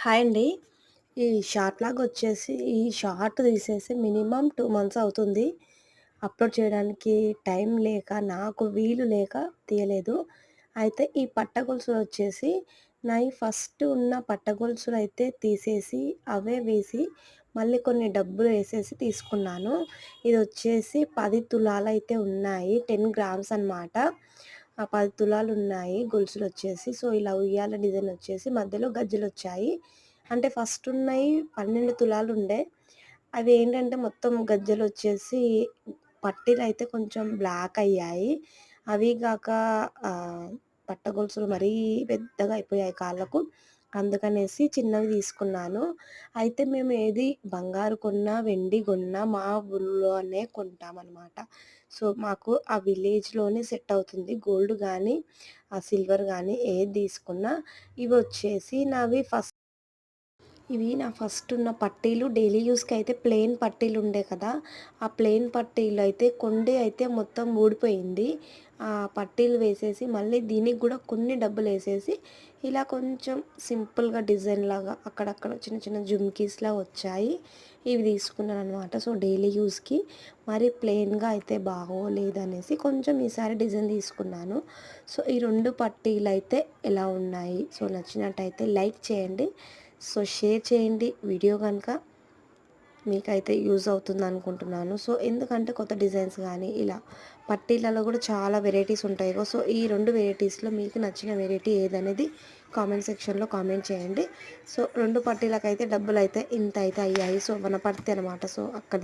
Hi అండి. ఈ short log వచ్చేసి ఈ షార్ట్ తీసేసి మినిమమ్ 2 మంత్స్ అవుతుంది. అప్‌లోడ్ చేయడానికి టైం లేక, నాకు వీలు లేక తీయలేదు. అయితే ఈ పట్టగొలుసులు వచ్చేసి నాయి ఫస్ట్ ఉన్న పట్టగొలుసులైతే తీసేసి, అవే వేసి మళ్ళీ కొన్ని డబ్బులు ఏసేసి తీసుకున్నాను. ఇదొచ్చేసి 10 తులాలైతే ఉన్నాయి. 10 గ్రామ్స్ అనమాట. ఆ 10 తులాలున్నాయి గొలుసులొచ్చేసి. సో, ఇలా ఉయ్యాల డిజైనొచ్చేసి మధ్యలో గజ్జెలొచ్చాయి. అంటే ఫస్టున్నయి 12 తులాలుండే. అవేంటంటే మొత్తం గజ్జెలొచ్చేసి పట్టీలయితే కొంచెం బ్లాకయ్యాయి. అవి గాక పట్టగొలుసులు మరీ పెద్దగా అయిపోయాయి కాళ్ళకు. అందుకనేసి చిన్నవి తీసుకున్నాను. అయితే మేము ఏది బంగారు కొన్నా, వెండి కొన్నా మా ఊర్లోనే కొంటామనమాట. సో, మాకు ఆ విలేజ్‌లోనే సెట్ అవుతుంది. గోల్డ్ గానీ, సిల్వర్ గానీ ఏది తీసుకున్నా ఇవొచ్చేసి నావి ఇవి నా ఫస్ట్ ఉన్న పట్టీలు డైలీ యూస్‌కయితే ప్లెయిన్ పట్టీలుండే కదా! ఆ ప్లెయిన్ పట్టీలయితే కొండి అయితే మొత్తం ఊడిపోయింది. ఆ పట్టీలు వేసేసి మళ్ళీ దీనికి గూడా కొన్ని డబ్బులేసేసి ఇలా కొంచెం సింపుల్‌గా డిజైన్‌లాగా అక్కడక్కడ చిన్న చిన్న జుమ్కీస్‌లా వచ్చాయి. ఇవి తీసుకున్నాననమాట. సో, డైలీ యూస్‌కి మరి ప్లెయిన్‌గా అయితే బాగోలేదనేసి కొంచెం ఈసారి డిజైన్ తీసుకున్నాను. సో, ఈ 2 పట్టీలయితే ఎలా ఉన్నాయి? సో, నచ్చినట్టయితే లైక్ చేయండి. సో, షేర్ చేయండి వీడియో గనుక మీకైతే యూజ్ అవుతుందనుకుంటున్నాను. సో, ఎందుకంటే కొత్త డిజైన్స్ గానీ, ఇలా పట్టీలలో గూడా చాలా వెరైటీస్ ఉంటాయి. సో, ఈ 2 వెరైటీస్‌లో మీకు నచ్చిన వెరైటీ ఏదనేది కామెంట్ సెక్షన్‌లో కామెంట్ చేయండి. సో, 2 పట్టీలకైతే డబ్బులైతే ఇంతైతే అయ్యాయి. సో, వనపర్తి అనమాట. సో, అక్కడి